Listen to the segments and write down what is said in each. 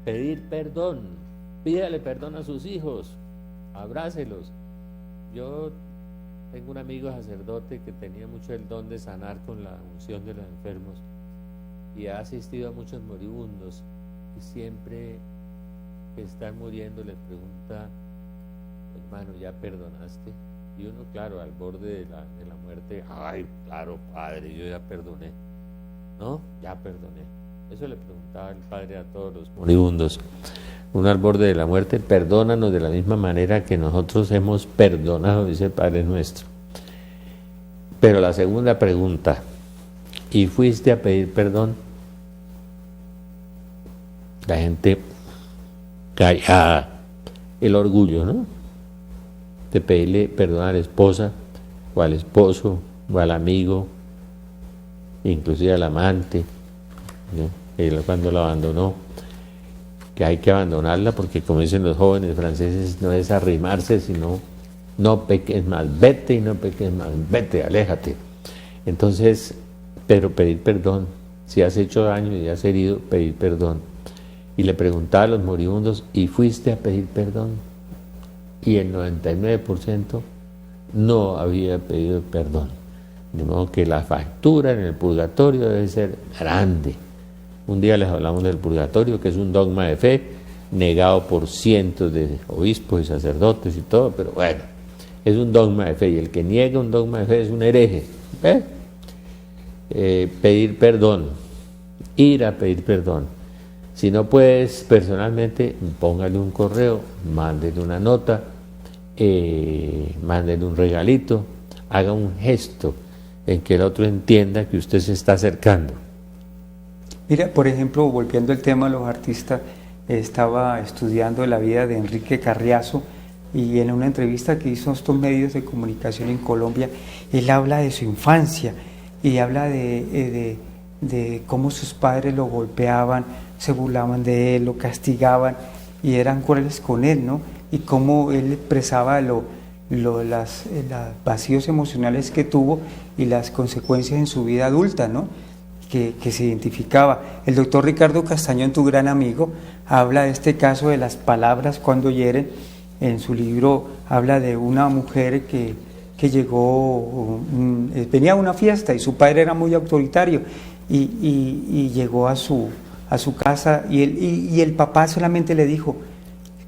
pedir perdón. Pídale perdón a sus hijos, abrácelos. Yo tengo un amigo sacerdote que tenía mucho el don de sanar con la unción de los enfermos y ha asistido a muchos moribundos, y siempre que están muriendo les pregunta: hermano, ¿ya perdonaste? Y uno, claro, al borde de la muerte: ay, claro, padre, yo ya perdoné. ¿No? Ya perdoné. Eso le preguntaba el padre a todos los moribundos. Uno al borde de la muerte: perdónanos de la misma manera que nosotros hemos perdonado, dice el Padre nuestro. Pero la segunda pregunta: ¿y fuiste a pedir perdón? La gente callada, el orgullo, ¿no? De pedirle perdón a la esposa, o al esposo, o al amigo, inclusive al amante, ¿no? Él cuando lo abandonó, que hay que abandonarla, porque como dicen los jóvenes franceses, no es arrimarse, sino no peques más, vete, y no peques más, vete, aléjate. Entonces, pero pedir perdón, si has hecho daño y has herido, pedir perdón. Y le preguntaba a los moribundos: ¿y fuiste a pedir perdón? Y el 99% no había pedido perdón. De modo que la factura en el purgatorio debe ser grande. Un día les hablamos del purgatorio, que es un dogma de fe negado por cientos de obispos y sacerdotes y todo, pero bueno, es un dogma de fe, y el que niega un dogma de fe es un hereje. Pedir perdón, ir a pedir perdón. Si no puedes personalmente, póngale un correo, mándele una nota, mándele un regalito, haga un gesto en que el otro entienda que usted se está acercando. Mira, por ejemplo, volviendo al tema de los artistas, estaba estudiando la vida de Enrique Carriazo, y en una entrevista que hizo a estos medios de comunicación en Colombia, él habla de su infancia y habla de cómo sus padres lo golpeaban, se burlaban de él, lo castigaban y eran crueles con él, ¿no? Y cómo él expresaba los vacíos emocionales que tuvo y las consecuencias en su vida adulta, ¿no? Que se identificaba. El doctor Ricardo Castañón, tu gran amigo, habla de este caso de las palabras cuando hieren. En su libro habla de una mujer que llegó, venía a una fiesta y su padre era muy autoritario y llegó a su casa y el papá solamente le dijo,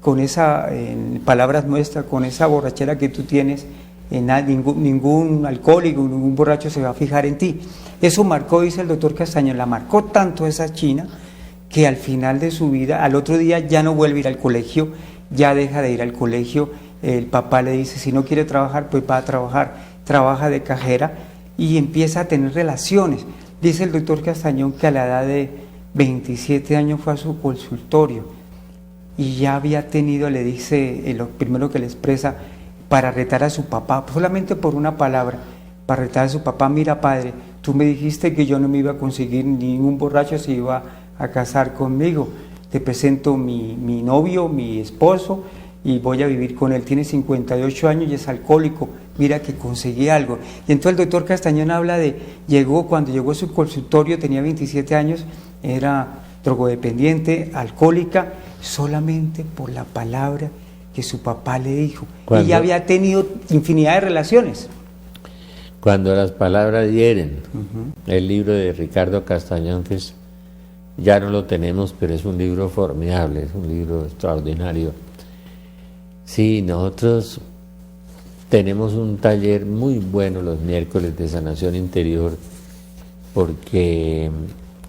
con esa, en palabras nuestras, con esa borrachera que tú tienes, ningún alcohólico, ningún borracho se va a fijar en ti. Eso marcó, dice el doctor Castañón, la marcó tanto esa china que al final de su vida, al otro día ya no vuelve a ir al colegio, ya deja de ir al colegio. El papá le dice, si no quiere trabajar, pues va a trabajar, trabaja de cajera y empieza a tener relaciones. Dice el doctor Castañón que a la edad de 27 años fue a su consultorio y ya había tenido, le dice, lo primero que le expresa, para retar a su papá, solamente por una palabra, para retar a su papá: mira, padre, tú me dijiste que yo no me iba a conseguir ningún borracho se iba a casar conmigo, te presento mi novio, mi esposo, y voy a vivir con él, tiene 58 años y es alcohólico, mira que conseguí algo. Y entonces el doctor Castañón habla de, cuando llegó a su consultorio, tenía 27 años, era drogodependiente, alcohólica, solamente por la palabra que su papá le dijo. Y ya había tenido infinidad de relaciones. Cuando las palabras hieren, el libro de Ricardo Castañón, que ya no lo tenemos, pero es un libro formidable, es un libro extraordinario. Sí, nosotros tenemos un taller muy bueno los miércoles de sanación interior,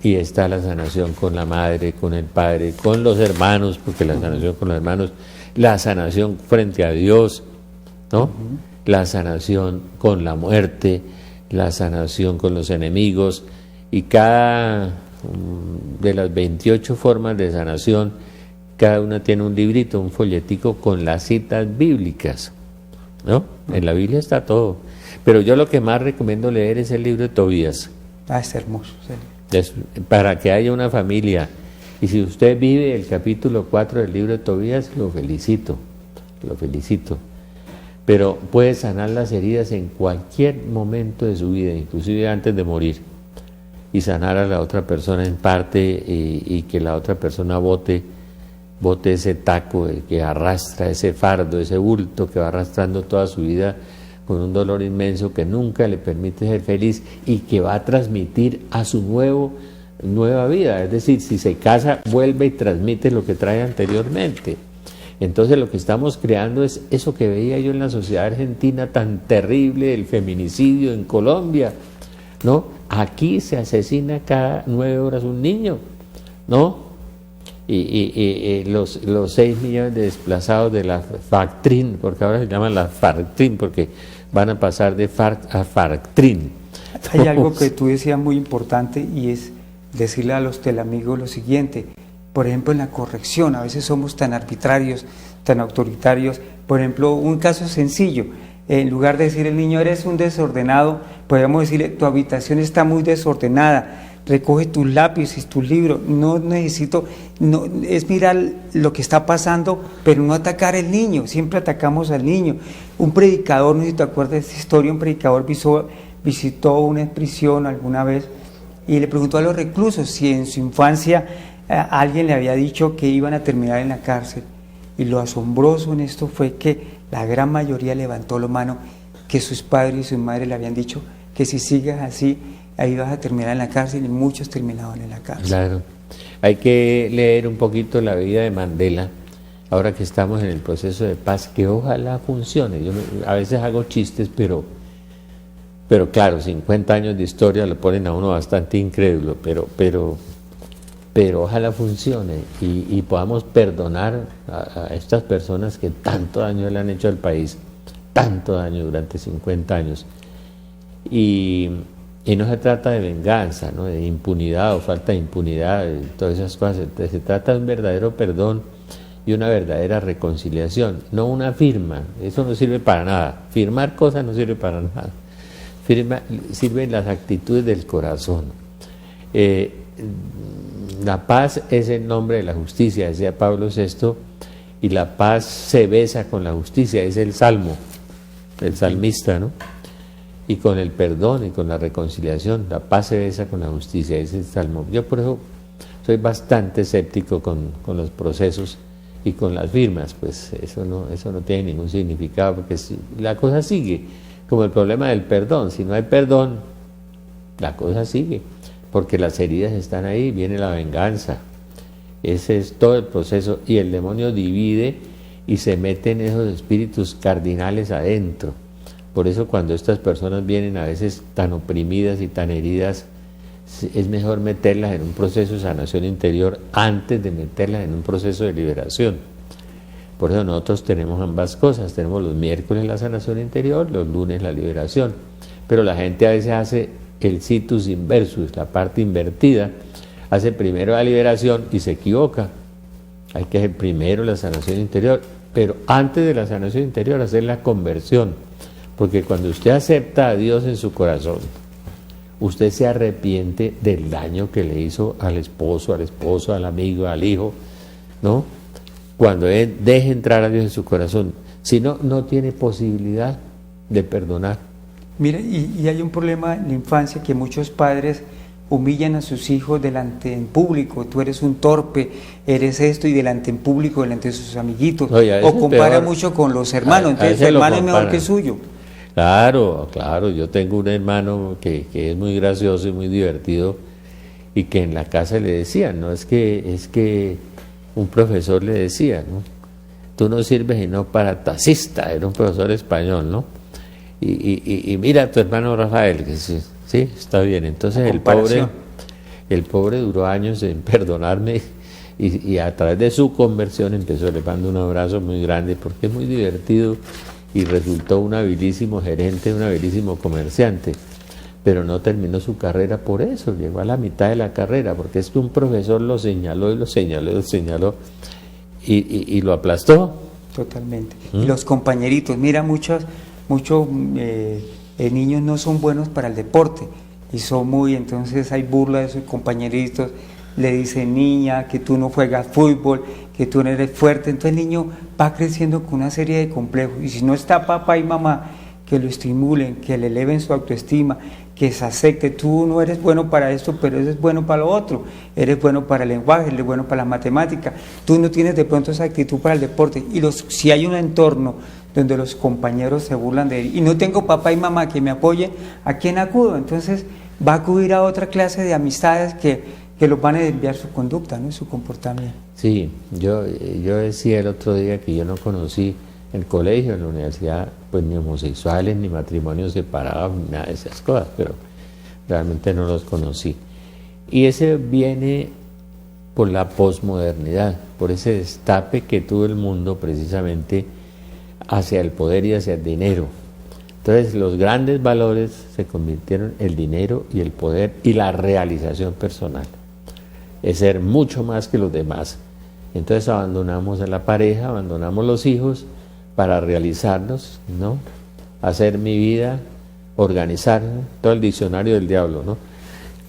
y está la sanación con la madre, con el padre, con los hermanos, porque la sanación con los hermanos, la sanación frente a Dios, ¿no? La sanación con la muerte, la sanación con los enemigos, y cada de las 28 formas de sanación, cada una tiene un librito, un folletico con las citas bíblicas, ¿no? En la Biblia está todo, pero yo lo que más recomiendo leer es el libro de Tobías. Es hermoso, sí. Para que haya una familia. Y si usted vive el capítulo 4 del libro de Tobías, lo felicito. Pero puede sanar las heridas en cualquier momento de su vida, inclusive antes de morir, y sanar a la otra persona en parte, y que la otra persona vote bote ese taco que arrastra, ese fardo, ese bulto que va arrastrando toda su vida con un dolor inmenso que nunca le permite ser feliz y que va a transmitir a su nueva vida. Es decir, si se casa, vuelve y transmite lo que trae anteriormente. Entonces lo que estamos creando es eso que veía yo en la sociedad argentina tan terrible, el feminicidio en Colombia, ¿no? Aquí se asesina cada 9 horas un niño, ¿no? Y los 6 millones de desplazados de la FARC-TRIN, porque ahora se llaman la FARC-TRIN, porque van a pasar de FARC a FARC-TRIN. Hay algo que tú decías muy importante y es decirle a los telamigos lo siguiente. Por ejemplo, en la corrección, a veces somos tan arbitrarios, tan autoritarios. Por ejemplo, un caso sencillo, en lugar de decir el niño eres un desordenado, podemos decirle tu habitación está muy desordenada, recoge tus lápices, tus libros, no necesito, no, es mirar lo que está pasando, pero no atacar al niño, siempre atacamos al niño. Un predicador, no sé si te acuerdas de esta historia, un predicador visitó una prisión alguna vez y le preguntó a los reclusos si en su infancia alguien le había dicho que iban a terminar en la cárcel. Y lo asombroso en esto fue que la gran mayoría levantó la mano, que sus padres y sus madres le habían dicho que si sigues así, ahí vas a terminar en la cárcel, y muchos terminaban en la cárcel. Claro, hay que leer un poquito la vida de Mandela, ahora que estamos en el proceso de paz, que ojalá funcione. Yo a veces hago chistes, pero claro, 50 años de historia lo ponen a uno bastante incrédulo, pero ojalá funcione y podamos perdonar a estas personas que tanto daño le han hecho al país, tanto daño durante 50 años. Y no se trata de venganza, ¿no?, de impunidad o falta de impunidad, de todas esas cosas. Se trata de un verdadero perdón y una verdadera reconciliación, no una firma. Eso no sirve para nada. Firmar cosas no sirve para nada. Sirven las actitudes del corazón. La paz es el nombre de la justicia, decía Pablo VI, y la paz se besa con la justicia, es el salmo, el salmista, ¿no? Y con el perdón y con la reconciliación, la paz se besa con la justicia, es el salmo. Yo por eso soy bastante escéptico con los procesos y con las firmas, pues eso no tiene ningún significado, porque la cosa sigue, como el problema del perdón. Si no hay perdón, la cosa sigue, porque las heridas están ahí, viene la venganza. Ese es todo el proceso, y el demonio divide y se mete en esos espíritus cardinales adentro. Por eso cuando estas personas vienen a veces tan oprimidas y tan heridas, es mejor meterlas en un proceso de sanación interior antes de meterlas en un proceso de liberación. Por eso nosotros tenemos ambas cosas, tenemos los miércoles la sanación interior, los lunes la liberación, pero la gente a veces hace el situs inversus, la parte invertida, hace primero la liberación y se equivoca. Hay que hacer primero la sanación interior, pero antes de la sanación interior hacer la conversión, porque cuando usted acepta a Dios en su corazón, usted se arrepiente del daño que le hizo al esposo, al amigo, al hijo, ¿no? Cuando él deje entrar a Dios en su corazón, si no, no tiene posibilidad de perdonar. Mira, y hay un problema en la infancia, que muchos padres humillan a sus hijos delante en público. Tú eres un torpe, eres esto, y delante en público, delante de sus amiguitos. Oye, o compara mucho con los hermanos, entonces su hermano es mejor que el suyo. Claro, yo tengo un hermano que es muy gracioso y muy divertido, y que en la casa le decían, ¿no? Es que un profesor le decía, ¿no? Tú no sirves sino para taxista, era un profesor español, ¿no? Y mira a tu hermano Rafael, que sí, está bien. Entonces el pobre duró años en perdonarme, y a través de su conversión empezó. Le mando un abrazo muy grande, porque es muy divertido y resultó un habilísimo gerente, un habilísimo comerciante, pero no terminó su carrera por eso, llegó a la mitad de la carrera, porque es que un profesor lo señaló y lo señaló y lo señaló y lo aplastó. Totalmente. Y los compañeritos, mira, muchos niños no son buenos para el deporte, y son entonces hay burla de sus compañeritos, le dicen niña, que tú no juegas fútbol, que tú no eres fuerte. Entonces el niño va creciendo con una serie de complejos, y si no está papá y mamá que lo estimulen, que le eleven su autoestima, que se acepte. Tú no eres bueno para esto, pero eres bueno para lo otro. Eres bueno para el lenguaje, eres bueno para la matemática. Tú no tienes de pronto esa actitud para el deporte. Y si hay un entorno donde los compañeros se burlan de él, y no tengo papá y mamá que me apoyen, ¿a quién acudo? Entonces va a acudir a otra clase de amistades que los van a desviar su conducta, ¿no? Su comportamiento. Sí, yo decía el otro día que yo no conocí en el colegio, en la universidad, pues ni homosexuales, ni matrimonios separados, ni nada de esas cosas, pero realmente no los conocí. Y ese viene por la posmodernidad, por ese destape que tuvo el mundo precisamente hacia el poder y hacia el dinero. Entonces los grandes valores se convirtieron en el dinero y el poder y la realización personal. Es ser mucho más que los demás. Entonces abandonamos a la pareja, abandonamos los hijos para realizarnos, ¿no? Hacer mi vida, organizar todo el diccionario del diablo, ¿no?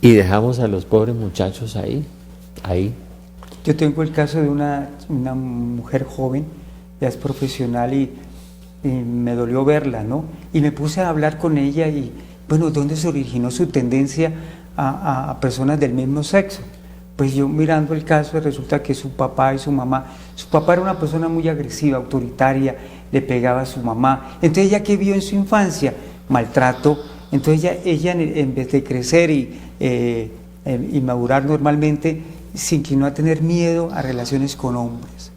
Y dejamos a los pobres muchachos ahí. Yo tengo el caso de una mujer joven, ya es profesional y me dolió verla, ¿no? Y me puse a hablar con ella y, bueno, ¿dónde se originó su tendencia a personas del mismo sexo? Pues yo mirando el caso resulta que su papá y su mamá, su papá era una persona muy agresiva, autoritaria, le pegaba a su mamá. Entonces ella, ¿qué vio en su infancia? Maltrato. Entonces ella en vez de crecer y madurar normalmente, se inclinó a tener miedo a relaciones con hombres.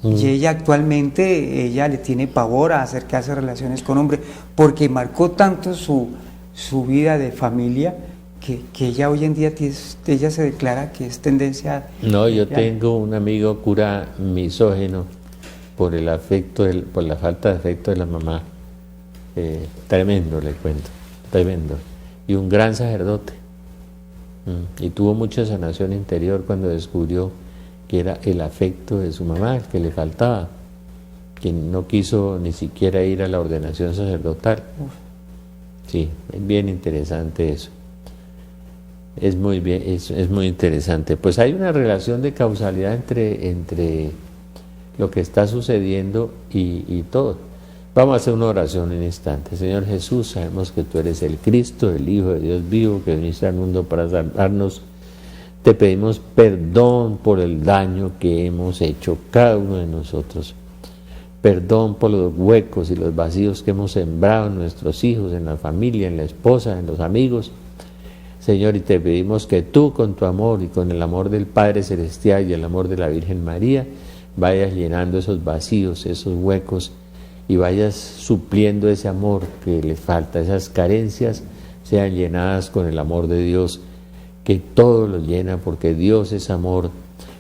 Y ella actualmente, ella le tiene pavor a acercarse a relaciones con hombres, porque marcó tanto su vida de familia, que ella hoy en día ella se declara que es tendencia. No, yo tengo un amigo cura misógino por el afecto, por la falta de afecto de la mamá. Tremendo, le cuento, tremendo. Y un gran sacerdote. Y tuvo mucha sanación interior cuando descubrió que era el afecto de su mamá el que le faltaba, que no quiso ni siquiera ir a la ordenación sacerdotal. Sí, es bien interesante eso. Es muy bien, es muy interesante. Pues hay una relación de causalidad entre lo que está sucediendo y todo. Vamos a hacer una oración en instante. Señor Jesús, sabemos que tú eres el Cristo, el Hijo de Dios vivo, que viniste al mundo para salvarnos. Te pedimos perdón por el daño que hemos hecho cada uno de nosotros. Perdón por los huecos y los vacíos que hemos sembrado en nuestros hijos, en la familia, en la esposa, en los amigos. Señor, y te pedimos que tú con tu amor y con el amor del Padre Celestial y el amor de la Virgen María vayas llenando esos vacíos, esos huecos y vayas supliendo ese amor que le falta, esas carencias sean llenadas con el amor de Dios, que todo lo llena porque Dios es amor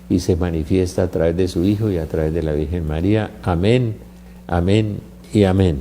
y se manifiesta a través de su Hijo y a través de la Virgen María. Amén, amén y amén.